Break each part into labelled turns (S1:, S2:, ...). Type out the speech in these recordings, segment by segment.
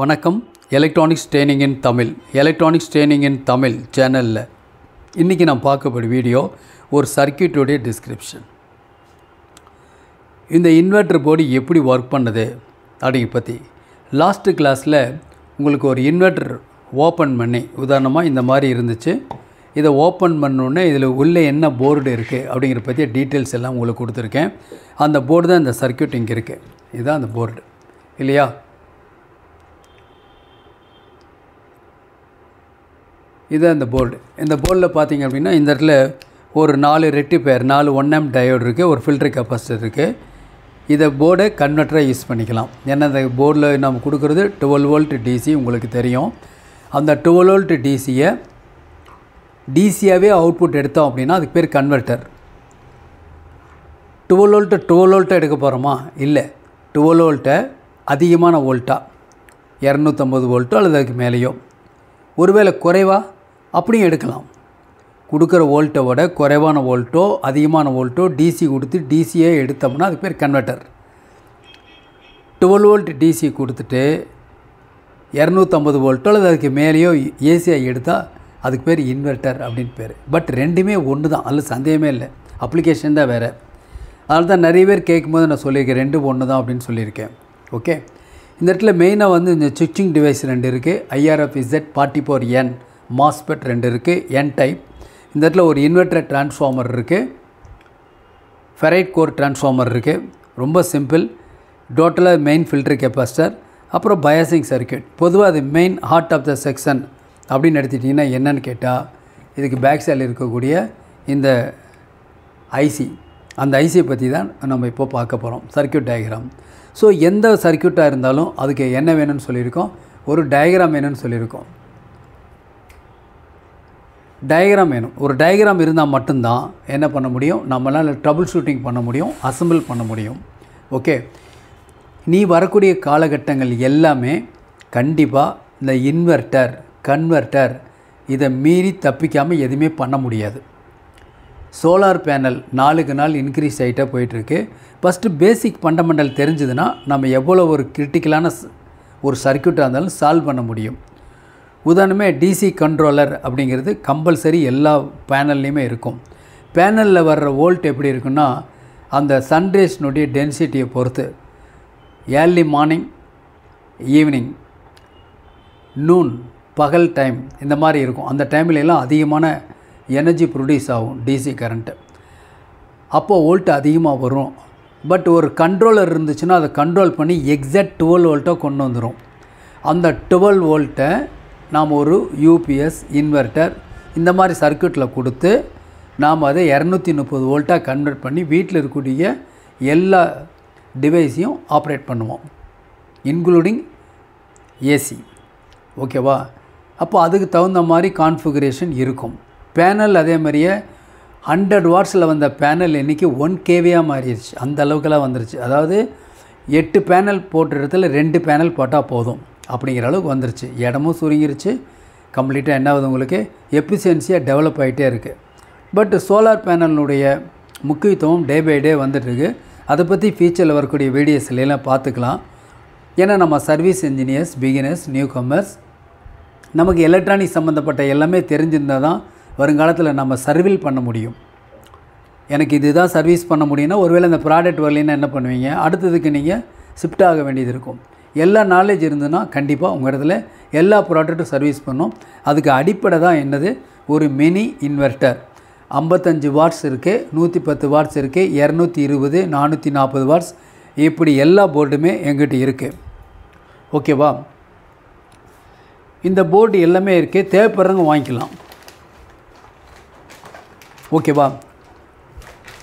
S1: வணக்கம். Electronics training இன் தமிழ் சேனலில் இன்றைக்கி நான் பார்க்கக்கூடிய வீடியோ ஒரு சர்க்யூட்டோடைய டிஸ்கிரிப்ஷன். இந்த இன்வெர்ட்டர் போர்டு எப்படி ஒர்க் பண்ணுது அப்படிங்க பற்றி லாஸ்ட்டு கிளாஸில் உங்களுக்கு ஒரு இன்வெர்ட்டர் ஓப்பன் பண்ணி உதாரணமாக இந்த மாதிரி இருந்துச்சு. இதை ஓப்பன் பண்ணோடனே இதில் உள்ளே என்ன போர்டு இருக்குது அப்படிங்கிற பற்றிய டீட்டெயில்ஸ் எல்லாம் உங்களுக்கு கொடுத்துருக்கேன். அந்த போர்டு தான் இந்த சர்க்யூட் இங்கே இருக்குது. இதுதான் அந்த போர்டு இல்லையா? இதுதான் இந்த போர்டு. இந்த போர்டில் பார்த்திங்க அப்படின்னா இந்த இடத்துல ஒரு 4 ரெக்டிஃபையர் 4 1M டயோடு இருக்குது, ஒரு ஃபில்டர் கெப்பாசிட்டர் இருக்குது. இதை போர்டை கன்வெர்ட்டராக யூஸ் பண்ணிக்கலாம். ஏன்னா இந்த போர்டில் நம்ம கொடுக்குறது 12 வோல்ட் டிசி உங்களுக்கு தெரியும். அந்த 12 வோல்ட் டிசியை டிசியாகவே அவுட்புட் எடுத்தோம் அப்படின்னா அதுக்கு பேர் கன்வெர்ட்டர். 12 வோல்ட்டை எடுக்க போகிறோமா? இல்லை, 12 வோல்ட்டை அதிகமான வோல்ட்டாக 250 வோல்ட்டோ அல்லது அதுக்கு மேலேயோ, ஒருவேளை குறைவா அப்படியும் எடுக்கலாம். கொடுக்குற வோல்ட்டை விட குறைவான வோல்ட்டோ அதிகமான வோல்ட்டோ டிசி கொடுத்து டிசியே எடுத்தோம்னா அதுக்கு பேர் கன்வெர்ட்டர். 12 வோல்ட் டிசி கொடுத்துட்டு 250 வோல்ட்டோ அல்லது அதுக்கு மேலேயோ ஏசியாக எடுத்தால் அதுக்கு பேர் இன்வெர்ட்டர் அப்படின்னு பேர். பட் ரெண்டுமே ஒன்று தான், அதில் சந்தேகமே இல்லை. அப்ளிகேஷன் தான் வேறு. அதனால தான் நிறைய பேர் கேட்கும்போது நான் சொல்லியிருக்கேன் ரெண்டும் ஒன்று தான் அப்படின்னு சொல்லியிருக்கேன். ஓகே, இந்த இடத்துல மெயினாக வந்து இந்த சுவிட்சிங் டிவைஸ் 2 இருக்குது. IRFZ44N மாஸ்பெட் 2 இருக்குது, N டைப். இந்த இடத்துல ஒரு இன்வெர்ட்டர் டிரான்ஸ்ஃபார்மர் இருக்குது, ஃபெரைட் கோர் டிரான்ஸ்ஃபார்மர் இருக்குது. ரொம்ப சிம்பிள். டோட்டலாக மெயின் ஃபில்டர் கெப்பாசிட்டர், அப்புறம் பயாசிங் சர்க்யூட். பொதுவாக அது main heart of the section அப்படின்னு எடுத்துட்டிங்கன்னா என்னன்னு கேட்டால் இதுக்கு பேக் சைடில் இருக்கக்கூடிய இந்த ஐசி, அந்த ஐசியை பற்றி தான் நம்ம இப்போ பார்க்க போகிறோம். Circuit diagram. ஸோ எந்த சர்க்யூட்டாக இருந்தாலும் அதுக்கு என்ன வேணும்னு சொல்லியிருக்கோம், ஒரு டயக்ராம் வேணும்னு சொல்லியிருக்கோம். டயக்ராம் வேணும். ஒரு டயக்ராம் இருந்தால் மட்டும்தான் என்ன பண்ண முடியும், நம்மளால் ட்ரபுள் ஷூட்டிங் பண்ண முடியும், அசம்பிள் பண்ண முடியும். ஓகே, நீ வரக்கூடிய காலகட்டங்கள் எல்லாமே கண்டிப்பாக இந்த இன்வெர்ட்டர் கன்வெர்ட்டர் இதை மீறி தப்பிக்காமல் எதுவுமே பண்ண முடியாது. சோலார் பேனல் நாளுக்கு நாள் இன்க்ரீஸ் ஆகிட்டே போயிட்டுருக்கு. ஃபஸ்ட்டு பேசிக் ஃபண்டமெண்டல் தெரிஞ்சதுன்னா நம்ம எவ்வளோ ஒரு கிரிட்டிக்கலான ஒரு சர்க்யூட்டாக இருந்தாலும் சால்வ் பண்ண முடியும். உதாரணமே டிசி கண்ட்ரோலர் அப்படிங்கிறது கம்பல்சரி எல்லா பேனல்லையுமே இருக்கும். பேனலில் வர்ற வோல்ட் எப்படி இருக்குன்னா அந்த சன்ரேஸ்னுடைய டென்சிட்டியை பொறுத்து ஏர்லி மார்னிங், ஈவினிங், நூன், பகல் டைம் இந்த மாதிரி இருக்கும். அந்த டைம்லலாம் அதிகமான எனர்ஜி ப்ரொடியூஸ் ஆகும் டிசி கரண்ட்டு. அப்போது வோல்ட் அதிகமாக வரும். பட் ஒரு கண்ட்ரோலர் இருந்துச்சுன்னா அதை கண்ட்ரோல் பண்ணி எக்ஸாக்ட் 12 வோல்ட்டை கொண்டு வந்துடும். அந்த 12 வோல்ட்டை நாம் ஒரு யூபிஎஸ் இன்வெர்ட்டர் இந்த மாதிரி சர்க்யூட்டில் கொடுத்து நாம் அதை 230 வோல்ட்டாக கன்வெர்ட் பண்ணி வீட்டில் இருக்கக்கூடிய எல்லா டிவைஸையும் ஆப்ரேட் பண்ணுவோம், இன்க்ளூடிங் ஏசி. ஓகேவா? அப்போ அதுக்கு தகுந்த மாதிரி கான்ஃபிகரேஷன் இருக்கும். பேனல் அதே மாதிரியே 100 வாட்ஸில் வந்த பேனல் இன்றைக்கி 1 kVயாக மாறிடுச்சு. அந்த அளவுக்கெல்லாம் வந்துருச்சு. அதாவது 8 பேனல் போட்ட இடத்துல 2 பேனல் போட்டால் போதும் அப்படிங்கிற அளவுக்கு வந்துருச்சு. இடமும் சுருங்கிருச்சு. கம்ப்ளீட்டாக என்ன ஆகுது, உங்களுக்கு எஃபிஷியன்சியாக டெவலப் ஆகிட்டே இருக்குது. பட் சோலார் பேனலுடைய முக்கியத்துவம் டே பை டே வந்துட்டுருக்கு. அதை பற்றி ஃபியூச்சரில் வரக்கூடிய வீடியோஸ்லாம் பார்த்துக்கலாம். ஏன்னா நம்ம service engineers, beginners, new commerce, நமக்கு எலக்ட்ரானிக் சம்மந்தப்பட்ட எல்லாமே தெரிஞ்சிருந்தால் தான் வருங்காலத்தில் நம்ம சர்வீல் பண்ண முடியும். எனக்கு இதுதான் சர்வீஸ் பண்ண முடியும்னா ஒருவேளை இந்த ப்ராடக்ட் வரலைன்னா என்ன பண்ணுவீங்க, அடுத்ததுக்கு நீங்கள் ஷிஃப்ட் ஆக வேண்டியது இருக்கும். எல்லா நாலேஜ் இருந்ததுன்னா கண்டிப்பாக உங்கள் இடத்துல எல்லா ப்ராடக்ட்டும் சர்வீஸ் பண்ணும். அதுக்கு அடிப்படை தான் என்னது, ஒரு மினி இன்வெர்ட்டர். 55 வாட்ஸ் இருக்குது, 110 வாட்ஸ் இருக்குது, 220, 440 வாட்ஸ், இப்படி எல்லா போர்டுமே எங்கிட்ட இருக்குது. ஓகேவா? இந்த போர்டு எல்லாமே இருக்குது. தேவைப்படுறவங்க வாங்கிக்கலாம். ஓகேவா?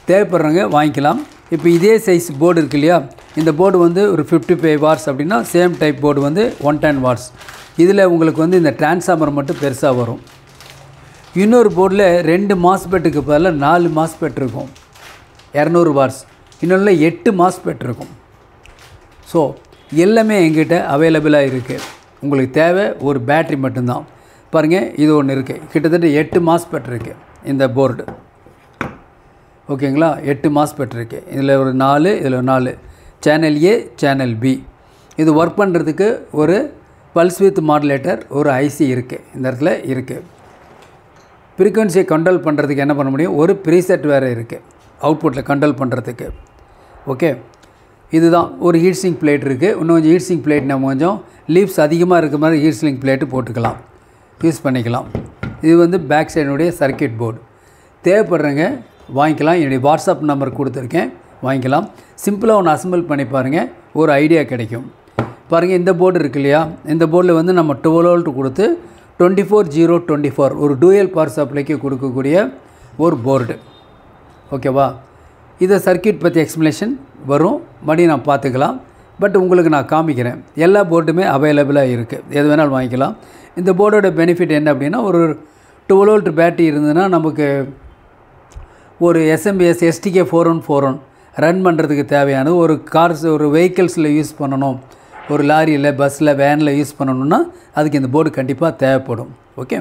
S1: தேவைப்படுறவங்க வாங்கிக்கலாம். இப்போ இதே சைஸ் போர்டு இருக்கு இல்லையா, இந்த போர்டு வந்து ஒரு 55 வாட்ஸ் அப்படின்னா சேம் டைப் போர்டு வந்து 110 வாட்ஸ். இதில் உங்களுக்கு வந்து இந்த டிரான்ஸ்ஃபார்மர் மட்டும் பெருசாக வரும். இன்னொரு போர்டில் 2 மாஸ்பெட்டுக்கு பதிலாக 4 மாஸ்பெட் இருக்கும், 200 வாட்ஸ். இன்னொன்று 8 மாஸ்பெட் இருக்கும். ஸோ எல்லாமே எங்கிட்ட அவைலபிளாக இருக்குது. உங்களுக்கு தேவை ஒரு பேட்ரி மட்டும்தான். பாருங்கள், இது ஒன்று இருக்குது. கிட்டத்தட்ட 8 மாஸ்பெட் இருக்குது இந்த போர்டு. ஓகேங்களா? 8 மாஸ்பெட் இருக்குது. இதில் ஒரு 4, இதில் 4 சேனல் ஏ, சேனல் பி. இது ஒர்க் பண்ணுறதுக்கு ஒரு பல்ஸ் வித் மாடுலேட்டர் ஒரு ஐசி இருக்குது, இந்த இடத்துல இருக்குது. ஃப்ரீக்வன்சியை கண்ட்ரோல் பண்ணுறதுக்கு என்ன பண்ண முடியும், ஒரு ப்ரீசெட் வேறு இருக்குது அவுட்புட்டில் கண்ட்ரோல் பண்ணுறதுக்கு. ஓகே, இதுதான் ஒரு ஹீட் சிங்க் பிளேட் இருக்குது. இன்னும் கொஞ்சம் ஹீட் சிங்க் பிளேட் நம்ம கொஞ்சம் லீவ்ஸ் அதிகமாக இருக்க மாதிரி ஹீட் சிங்க் பிளேட்டு போட்டுக்கலாம், யூஸ் பண்ணிக்கலாம். இது வந்து பேக் சைடுடைய சர்க்கியூட் போர்டு. தேவைப்படுறவங்க வாங்கிக்கலாம். என்னுடைய வாட்ஸ்அப் நம்பர் கொடுத்துருக்கேன், வாங்கிக்கலாம். சிம்பிளாக ஒன்று அசம்பிள் பண்ணி பாருங்கள், ஒரு ஐடியா கிடைக்கும். பாருங்கள், இந்த போர்டு இருக்கு இல்லையா, இந்த போர்டில் வந்து நம்ம 12 வோல்ட் கொடுத்து 24/0/24 ஒரு டூயல் பவர் சப்ளைக்கு கொடுக்கக்கூடிய ஒரு போர்டு. ஓகேவா, இதை சர்க்கியூட் பற்றி எக்ஸ்ப்ளனேஷன் வரும், மறுபடியும் நான் பார்த்துக்கலாம். பட் உங்களுக்கு நான் காமிக்கிறேன். எல்லா போர்டுமே அவைலபிளாக இருக்குது, எது வேணாலும் வாங்கிக்கலாம். இந்த போர்டோட பெனிஃபிட் என்ன அப்படின்னா, ஒரு 12 வோல்ட் பேட்டரி இருந்ததுன்னா நமக்கு ஒரு எஸ்எம்பிஎஸ் STK 4141 ரன் பண்ணுறதுக்கு தேவையானது, ஒரு கார்ஸ் ஒரு வெஹிக்கிள்ஸில் யூஸ் பண்ணணும், ஒரு லாரியில் பஸ்ஸில் வேனில் யூஸ் பண்ணணுன்னா அதுக்கு இந்த போர்டு கண்டிப்பாக தேவைப்படும். ஓகே,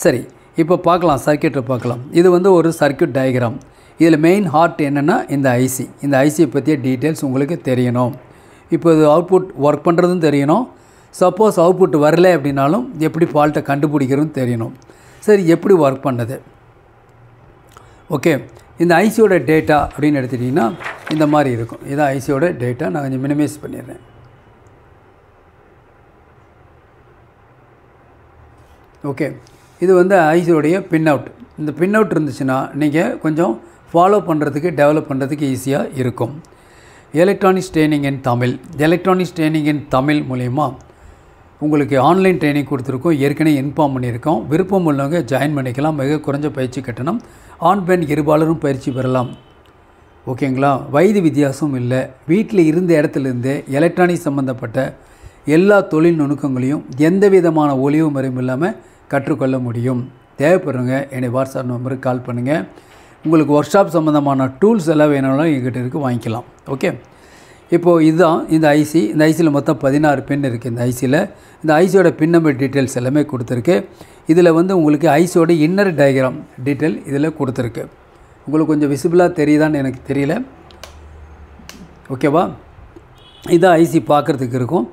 S1: சரி, இப்போ பார்க்கலாம், சர்க்கியூட்டில் பார்க்கலாம். இது வந்து ஒரு சர்க்கியூட் டயக்ராம். இதில் மெயின் ஹார்ட் என்னென்னா இந்த ஐசி. இந்த ஐசியை பற்றிய டீட்டெயில்ஸ் உங்களுக்கு தெரியணும். இப்போ இது அவுட்புட் ஒர்க் பண்ணுறதும் தெரியணும். சப்போஸ் அவுட்புட் வரலை அப்படின்னாலும் எப்படி ஃபால்ட்டை கண்டுபிடிக்கிறதும் தெரியணும். சரி, எப்படி ஒர்க் பண்ணுது? ஓகே, இந்த ஐசியோட டேட்டா அப்படின்னு எடுத்துட்டிங்கன்னா இந்த மாதிரி இருக்கும். இதான் ஐசியோட டேட்டா. நான் கொஞ்சம் மினிமைஸ் பண்ணிடுறேன். ஓகே, இது வந்து ஐசியோடைய பின் அவுட். இந்த பின் அவுட் இருந்துச்சுன்னா நீங்கள் கொஞ்சம் ஃபாலோ பண்ணுறதுக்கு டெவலப் பண்ணுறதுக்கு ஈஸியாக இருக்கும். எலக்ட்ரானிக்ஸ் ட்ரைனிங் இன் தமிழ். எலக்ட்ரானிக்ஸ் ட்ரைனிங் இன் தமிழ் மூலயமா உங்களுக்கு ஆன்லைன் ட்ரைனிங் கொடுத்துருக்கோம், ஏற்கனவே இன்ஃபார்ம் பண்ணியிருக்கோம். விருப்பம் உள்ளவங்க ஜாயின் பண்ணிக்கலாம். மிக குறைஞ்ச பயிற்சி கட்டணம். ஆண் பெண் இருபாலரும் பயிற்சி பெறலாம். ஓகேங்களா, வயது வித்தியாசமும் இல்லை. வீட்டில் இருந்த இடத்துலேருந்து எலக்ட்ரானிக்ஸ் சம்மந்தப்பட்ட எல்லா தொழில் நுணுக்கங்களையும் எந்த விதமான ஒளிவு மறைவும் இல்லாமல் கற்றுக்கொள்ள முடியும். தேவைப்படுறவங்க என்னை வாட்ஸ்அப் நம்பருக்கு கால் பண்ணுங்கள். உங்களுக்கு ஒர்க் ஷாப் சம்மந்தமான டூல்ஸ் எல்லாம் வேணாலும் எங்கிட்ட இருக்குது, வாங்கிக்கலாம். ஓகே, இப்போது இதுதான் இந்த ஐசி. இந்த ஐசியில் மொத்தம் 16 பின் இருக்குது. இந்த ஐசியில் இந்த ஐசியோட பின் நம்பர் டீட்டெயில்ஸ் எல்லாமே கொடுத்துருக்கு. இதில் வந்து உங்களுக்கு ஐசியோட இன்னர் டயக்ராம் டீட்டெயில் இதில் கொடுத்துருக்கு. உங்களுக்கு கொஞ்சம் விசிபிளாக தெரியுதான்னு எனக்கு தெரியல. ஓகேவா, இதான் ஐசி பார்க்குறதுக்கு இருக்கும்.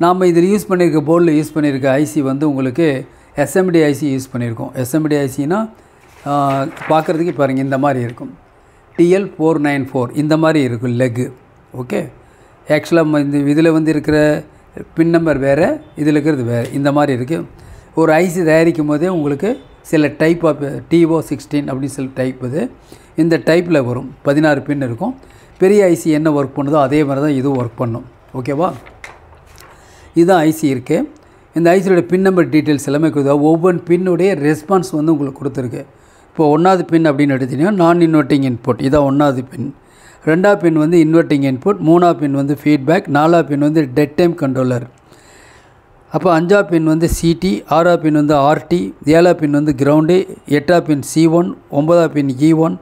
S1: நாம் இதில் யூஸ் பண்ணியிருக்க போர்டில் யூஸ் பண்ணியிருக்க ஐசி வந்து உங்களுக்கு SMD ஐசி யூஸ் பண்ணியிருக்கோம். SMD ஐசினா பார்க்குறதுக்கு பாருங்கள் இந்த மாதிரி இருக்கும். TL494 இந்த மாதிரி இருக்கும் லெக்கு. ஓகே, ஆக்சுவலாக இந்த இதில் வந்து இருக்கிற பின் நம்பர் வேறு, இதில் இருக்கிறது வேறு, இந்த மாதிரி இருக்குது. ஒரு ஐசி தயாரிக்கும் போதே உங்களுக்கு சில டைப் ஆஃப் TO16 அப்படின்னு சில டைப் இது இந்த டைப்பில் வரும். 16 பின் இருக்கும். பெரிய ஐசி என்ன ஒர்க் பண்ணுதோ அதே மாதிரி தான் இதுவும் ஒர்க் பண்ணும். ஓகேவா, இதுதான் ஐசி இருக்குது. இந்த ஐசியோட பின் நம்பர் டீட்டெயில்ஸ் எல்லாமே கொடுத்தா ஒவ்வொரு பின்னுடைய ரெஸ்பான்ஸ் வந்து உங்களுக்கு கொடுத்துருக்கு. இப்போ 1வது பின் அப்படின்னு எடுத்திங்கன்னா நான் இன்வெர்ட்டிங் இன்புட், இதான் 1வது பின். 2வது பின் வந்து இன்வெர்ட்டிங் இன்புட், 3வது பின் வந்து ஃபீட்பேக், 4வது பின் வந்து டெட் டைம் கண்ட்ரோலர். அப்போ 5வது பின் வந்து CT, 6வது பின் வந்து RT, 7வது பின் வந்து கிரவுண்டு, 8வது பின் C1, 9வது பின் E1,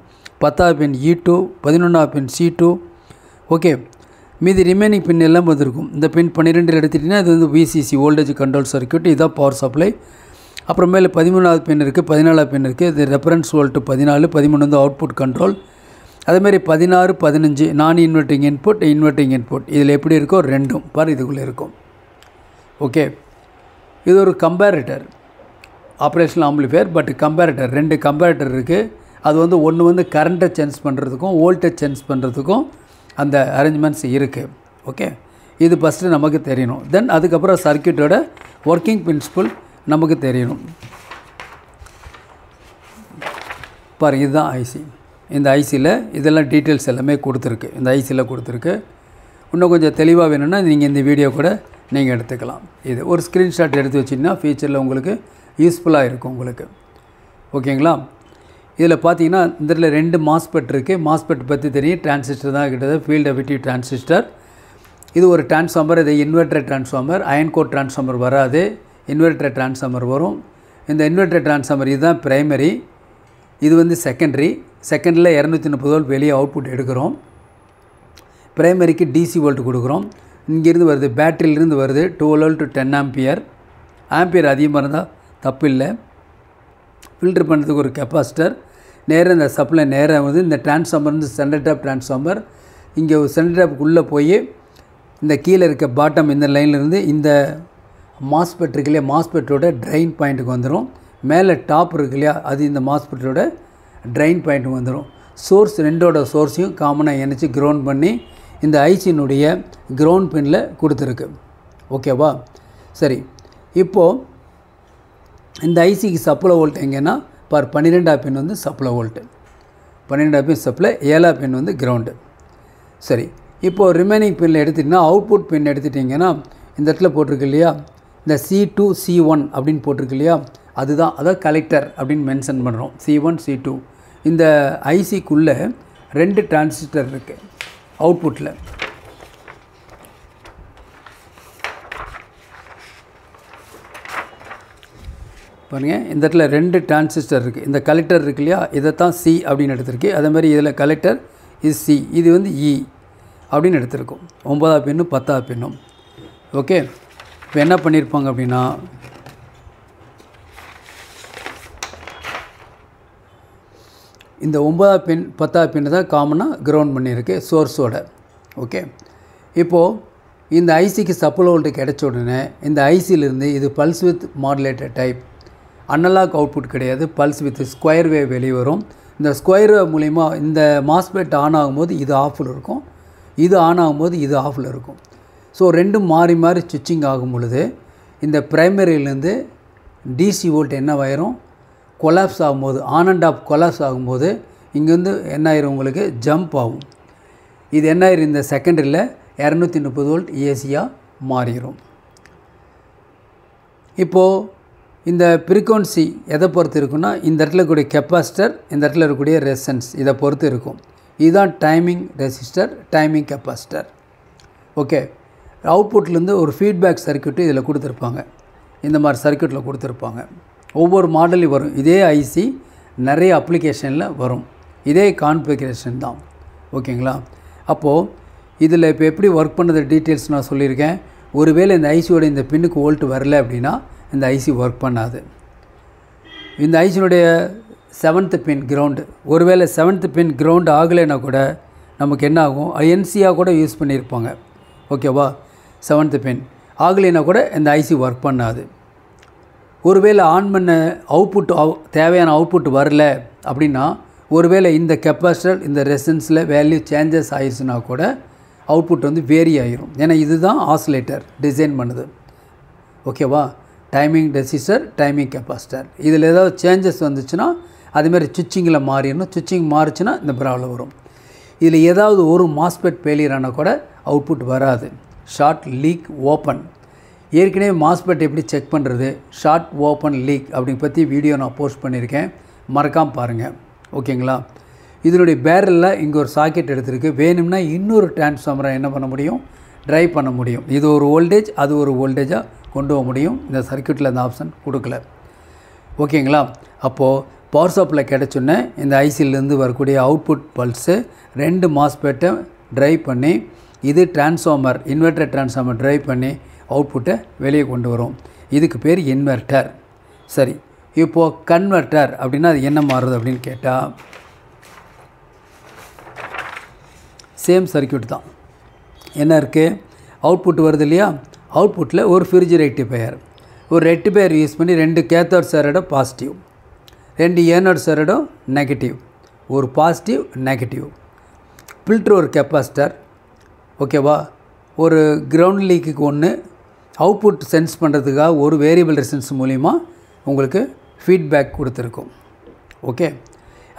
S1: 10வது பின் E2, 11வது பின் C2. ஓகே, மீதி ரிமைனிங் பின் எல்லாம் வந்துருக்கும். இந்த பின் 12 எடுத்துட்டிங்கன்னா இது வந்து VCC வோல்டேஜ் கண்ட்ரோல் சர்க்யூட், இதுதான் பவர் சப்ளை. அப்புறமேல 13வது பின் இருக்குது, 14வது பின் இருக்குது. இது ரெஃபரன்ஸ் வோல்ட்டு 14, 13 வந்து அவுட்புட் கண்ட்ரோல். அதேமாதிரி 16, 15 நான் இன்வெர்ட்டிங் இன்புட், இன்வெர்ட்டிங் இன்புட். இதில் எப்படி இருக்கோ ரெண்டும் பார் இதுக்குள்ளே இருக்கும். ஓகே, இது ஒரு comparator operational amplifier. But comparator 2 comparator இருக்குது. அது வந்து ஒன்று வந்து கரண்ட்டை சேஞ்ச் பண்ணுறதுக்கும் வோல்டேஜ் சேஞ்ச் பண்ணுறதுக்கும் அந்த அரேஞ்ச்மெண்ட்ஸ் இருக்குது. ஓகே, இது ஃபஸ்ட்டு நமக்கு தெரியணும். தென் அதுக்கப்புறம் சர்க்கியூட்டோட ஒர்க்கிங் பிரின்சிபல் நமக்கு தெரியணும். பாருங்கள், இதுதான் ஐசி. இந்த ஐசியில் இதெல்லாம் டீட்டெயில்ஸ் எல்லாமே கொடுத்துருக்கு. இந்த ஐசியில் கொடுத்துருக்கு. இன்னும் கொஞ்சம் தெளிவாக வேணும்னா நீங்கள் இந்த வீடியோ கூட நீங்கள் எடுத்துக்கலாம். இது ஒரு ஸ்க்ரீன்ஷாட் எடுத்து வச்சிங்கன்னா ஃபியூச்சரில் உங்களுக்கு யூஸ்ஃபுல்லாக இருக்கும் உங்களுக்கு. ஓகேங்களா, இதில் பார்த்தீங்கன்னா இந்த இடத்துல 2 மாஸ்பெட் இருக்குது. மாஸ்பெட் பற்றி தெரியும், டிரான்சிஸ்டர் தான் கிட்டது, ஃபீல்ட் எஃபெக்டிவ் டிரான்சிஸ்டர். இது ஒரு டிரான்ஸ்ஃபார்மர், இது inverter transformer. Iron core transformer வராது, இன்வெர்டர் டிரான்ஸ்ஃபார்மர் வரும். இந்த இன்வெர்டர் டிரான்ஸ்ஃபார்மர் இதுதான் பிரைமரி, இது வந்து செகண்டரி. செகண்டில் 230 வோல்ட் வெளியே அவுட்புட் எடுக்கிறோம். பிரைமரிக்கு DC வோல்ட் கொடுக்குறோம். இங்கேருந்து வருது, பேட்டரியிலிருந்து வருது 12 to 10 ஆம்பியர். ஆம்பியர் அதிகமாக இருந்தால் தப்பு இல்லை. ஃபில்டர் பண்ணுறதுக்கு ஒரு கெப்பாசிட்டர். நேராக இந்த சப்ளை நேராக வந்து இந்த டிரான்ஸ்ஃபார்மர் வந்து சென்டர் டேப் டிரான்ஸ்ஃபார்மர். இங்கே சென்டர் டேப்புக்குள்ளே போய் இந்த கீழே இருக்க பாட்டம் இந்த லைன்லேருந்து இந்த மாஸ்பெட் இருக்கு இல்லையா, மாஸ்பெட்டோட ட்ரைன் பாயிண்ட்டுக்கு வந்துடும். மேலே டாப் இருக்கு இல்லையா, அது இந்த மாஸ்பெட்டோட ட்ரைன் பாயிண்ட்டுக்கு வந்துடும். சோர்ஸ் ரெண்டோட சோர்ஸையும் காமனாக இணைச்சி கிரவுண்ட் பண்ணி இந்த ஐசியினுடைய கிரவுண்ட் பின்னில் கொடுத்துருக்கு. ஓகேவா? சரி, இப்போது இந்த ஐசிக்கு சப்ளை வோல்ட் எங்கன்னா பார் 12ஆம் பின் வந்து சப்ளை வோல்ட்டு, 12ஆம் பின் சப்ளை, 7ஆம் பின் வந்து கிரவுண்டு. சரி, இப்போது ரிமைனிங் பின்னில் எடுத்துட்டிங்கன்னா அவுட்புட் பின் எடுத்துட்டிங்கன்னா இந்த இடத்துல போட்டிருக்கு இல்லையா, இந்த C2 C1 அப்படின்னு போட்டிருக்கு இல்லையா, அதுதான் அதான் கலெக்டர் அப்படின்னு மென்ஷன் பண்ணுறோம். C1 C2 இந்த ஐசிக்குள்ளே 2 டிரான்சிஸ்டர் இருக்குது அவுட்புட்டில். பாருங்கள், இந்த இடத்துல 2 டிரான்சிஸ்டர் இருக்குது. இந்த கலெக்டர் இருக்கு இல்லையா, இதைத்தான் சி அப்படின்னு எடுத்திருக்கு. அதே மாதிரி இதில் கலெக்டர் இது சி, இது வந்து இ அப்படின்னு எடுத்திருக்கோம். 9ஆம் பின்னும் 10ஆம் பின்னும். ஓகே, இப்போ என்ன பண்ணியிருப்பாங்க அப்படின்னா இந்த 9ஆம் பின் 10ஆம் பின் தான் காமனாக கிரவுண்ட் பண்ணியிருக்கு சோர்ஸோட. ஓகே, இப்போது இந்த ஐசிக்கு சப்ளை வோல்ட் கிடைச்ச உடனே இந்த ஐசியிலேருந்து இது pulse width modulator type, analog output கிடையாது, பல்ஸ் வித் ஸ்கொயர் வேவ் வெளியே வரும். இந்த ஸ்கொயர் வேவ் மூலிமா இந்த மாஸ்பெட் ஆன் ஆகும்போது இது ஆஃபில் இருக்கும், இது ஆன் ஆகும்போது இது ஆஃபில் இருக்கும். ஸோ ரெண்டும் மாறி மாறி சுவிட்சிங் ஆகும் பொழுது இந்த ப்ரைமரியிலேருந்து டிசி வோல்ட் என்னவாயிரும், கொலாப்ஸ் ஆகும்போது, ஆன் அண்ட் ஆஃப் கொலாப்ஸ் ஆகும்போது இங்கேருந்து என்ன ஆயிரும், உங்களுக்கு ஜம்ப் ஆகும். இது என்ன ஆயிரும், இந்த செகண்டரியில் 230 வோல்ட் ஏசியாக மாறிடும். இப்போது இந்த ஃப்ரீக்வன்சி எதை பொறுத்து இருக்குன்னா, இந்த இடத்துல இருக்கக்கூடிய கெப்பாசிட்டர், இந்த இடத்துல இருக்கக்கூடிய ரெசிஸ்டன்ஸ், இதை பொறுத்து இருக்கும். இதுதான் timing resistor, timing capacitor. Okay, அவுட்புட்லேருந்து ஒரு ஃபீட்பேக் சர்க்யூட்டு இதில் கொடுத்துருப்பாங்க. இந்த மாதிரி சர்க்யூட்டில் கொடுத்துருப்பாங்க. ஒவ்வொரு மாடலையும் வரும். இதே ஐசி நிறைய அப்ளிகேஷனில் வரும். இதே கான்ஃபிகரேஷன் தான். ஓகேங்களா? அப்போது இதில் இப்போ எப்படி ஒர்க் பண்ணுறது டீட்டெயில்ஸ் நான் சொல்லியிருக்கேன். ஒருவேளை இந்த ஐசியோட இந்த பின்னுக்கு வோல்ட் வரல அப்படின்னா இந்த ஐசி ஒர்க் பண்ணாது. இந்த ஐசியினுடைய 7th பின் கிரவுண்டு, ஒருவேளை 7th பின் கிரவுண்டு ஆகலைன்னா கூட நமக்கு என்ன ஆகும், என்சியாக கூட யூஸ் பண்ணியிருப்பாங்க. ஓகேவா? 7th பின் ஆகலைன்னா கூட இந்த ஐசி ஒர்க் பண்ணாது. ஒருவேளை ஆன் பண்ண அவுட்புட் தேவையான அவுட்புட் வரல அப்படின்னா, ஒருவேளை இந்த கெப்பாசிட்டர் இந்த ரெசிஸ்டன்ஸில் வேல்யூ சேஞ்சஸ் ஆயிடுச்சுன்னா கூட அவுட்புட் வந்து வேரி ஆகிரும். ஏன்னா இதுதான் ஆசிலேட்டர் டிசைன் பண்ணுது. ஓகேவா? டைமிங் ரெசிஸ்டர், டைமிங் கெப்பாசிட்டர், இதில் ஏதாவது சேஞ்சஸ் வந்துச்சுன்னா அதுமாதிரி சுவிட்சிங்கில் மாறிடணும். சுவிட்சிங் மாறிச்சுன்னா இந்த ப்ராப்ளம் வரும். இதில் ஏதாவது ஒரு மாஸ்பெட் ஃபெயிலியர் ஆனால் கூட அவுட்புட் வராது. Short, leak, open. ஏற்கனவே மாஸ்பெட் எப்படி செக் பண்ணுறது, ஷார்ட், ஓப்பன், லீக் அப்படி பற்றி வீடியோ நான் போஸ்ட் பண்ணியிருக்கேன், மறக்காமல் பாருங்கள். ஓகேங்களா? இதனுடைய பேரலில் இங்கே ஒரு சாக்கெட் எடுத்துருக்கு. வேணும்னா இன்னொரு டிரான்ஸ்ஃபார்மரை என்ன பண்ண முடியும், ட்ரைவ் பண்ண முடியும். இது ஒரு வோல்டேஜ், அது ஒரு வோல்டேஜாக கொண்டு போக முடியும். இந்த சர்க்யூட்டில் அந்த ஆப்ஷன் கொடுக்கல. ஓகேங்களா? அப்போது பவர் சப்ளை கிடச்சோன்னே இந்த ஐசியிலேருந்து வரக்கூடிய அவுட்புட் பல்ஸு 2 மாஸ்பெட்டை ட்ரைவ் பண்ணி, இது டிரான்ஸ்ஃபார்மர், இன்வெர்டர் டிரான்ஸ்ஃபார்மர் ட்ரைவ் பண்ணி அவுட்புட்டை வெளியே கொண்டு வரும். இதுக்கு பேர் இன்வெர்ட்டர். சரி, இப்போது கன்வெர்ட்டர் அப்படின்னா அது என்ன மாறுது அப்படின்னு கேட்டால், சேம் சர்க்யூட் தான். என்ன இருக்குது, அவுட்புட் வருது இல்லையா, அவுட்புட்டில் ஒரு ஃப்ரிட்ஜ் ரெக்டிஃபையர், ஒரு ரெக்டிஃபையர் யூஸ் பண்ணி 2 கேத்தோட் சைடோ பாசிட்டிவ், 2 ஏனோட் சைடோ நெகட்டிவ், ஒரு பாசிட்டிவ் நெகட்டிவ், ஃபில்ட்ரு ஒரு கெப்பாசிட்டர். ஓகேவா? ஒரு கிரவுண்ட் லீக்குக்கு ஒன்று, அவுட்புட் சென்ஸ் பண்ணுறதுக்காக ஒரு வேரியபிள் ரெசிஸ்டன்ஸ் மூலிமா உங்களுக்கு ஃபீட்பேக் கொடுத்துருக்கோம். ஓகே,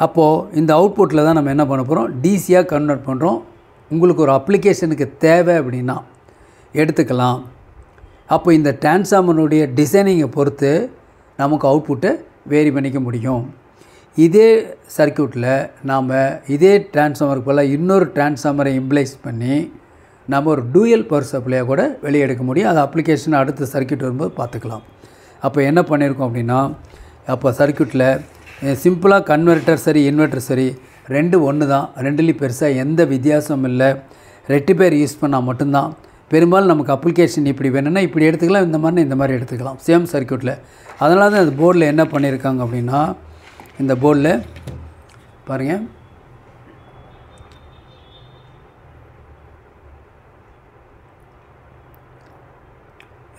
S1: அப்போது இந்த அவுட்புட்டில் தான் நம்ம என்ன பண்ண போகிறோம், டிசியாக கன்வெர்ட் பண்ணுறோம். உங்களுக்கு ஒரு அப்ளிகேஷனுக்கு தேவை அப்படின்னா எடுத்துக்கலாம். அப்போ இந்த டிரான்ஸ்ஃபார்மருடைய டிசைனிங்கை பொறுத்து நமக்கு அவுட்புட்டை வேரி பண்ணிக்க முடியும். இதே சர்க்யூட்டில் நாம் இதே டிரான்ஸ்ஃபார்மருக்கு போல் இன்னொரு டிரான்ஸ்ஃபார்மரை இம்ப்ளைஸ் பண்ணி நம்ம ஒரு டூயல் பவர் சப்ளையாக கூட வெளியே எடுக்க முடியும். அது அப்ளிகேஷன் அடுத்த சர்க்யூட் வரும்போது பார்த்துக்கலாம். அப்போ என்ன பண்ணியிருக்கோம் அப்படின்னா, அப்போ சர்க்யூட்டில் சிம்பிளாக கன்வெர்ட்டர் சரி, இன்வெர்ட்டர் சரி, 2 ஒன்று தான். 2லேயும் பெருசாக எந்த வித்தியாசமும் இல்லை. ரெக்டிஃபையர் யூஸ் பண்ணால் மட்டும்தான். பெரும்பாலும் நமக்கு அப்ளிகேஷன் இப்படி வேணும்னா இப்படி எடுத்துக்கலாம், இந்த மாதிரி எடுத்துக்கலாம், சேம் சர்க்யூட்டில். அதனால தான் அந்த போர்டில் என்ன பண்ணியிருக்காங்க அப்படின்னா, இந்த போர்டில் பாருங்கள்,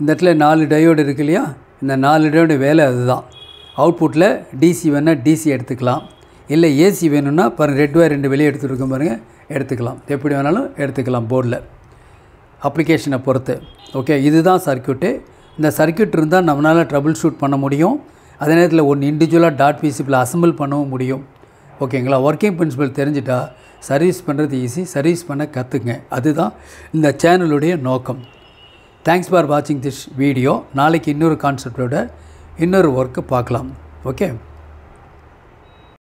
S1: இந்த இடத்துல 4 டயோடு இருக்கு இல்லையா, இந்த 4 டயோடு வேலை அதுதான். அவுட்புட்டில் டிசி வேணால் டிசி எடுத்துக்கலாம், இல்லை ஏசி வேணும்னா பாருங்கள் ரெட் ஒயர் 2 வெளியே எடுத்துருக்கோம் பாருங்கள், எடுத்துக்கலாம். எப்படி வேணாலும் எடுத்துக்கலாம் போர்டில், அப்ளிகேஷனை பொறுத்து. ஓகே, இதுதான் சர்க்யூட்டு. இந்த சர்க்யூட் இருந்தால் நம்மளால் ட்ரபிள் ஷூட் பண்ண முடியும். அதே நேரத்தில் ஒன்று இண்டிவிஜுவலாக டாட் பிசிபியில் அசம்பிள் பண்ணவும் முடியும். ஓகேங்களா, ஒர்க்கிங் பிரின்சிபல் தெரிஞ்சிட்டா சர்வீஸ் பண்ணுறது ஈஸி, சர்வீஸ் பண்ண கற்றுக்குங்க. அதுதான் இந்த சேனலுடைய நோக்கம். தேங்க்ஸ் ஃபார் வாட்சிங் திஸ் வீடியோ. நாளைக்கு இன்னொரு கான்செப்டோட இன்னொரு ஒர்க்கு பார்க்கலாம். ஓகே.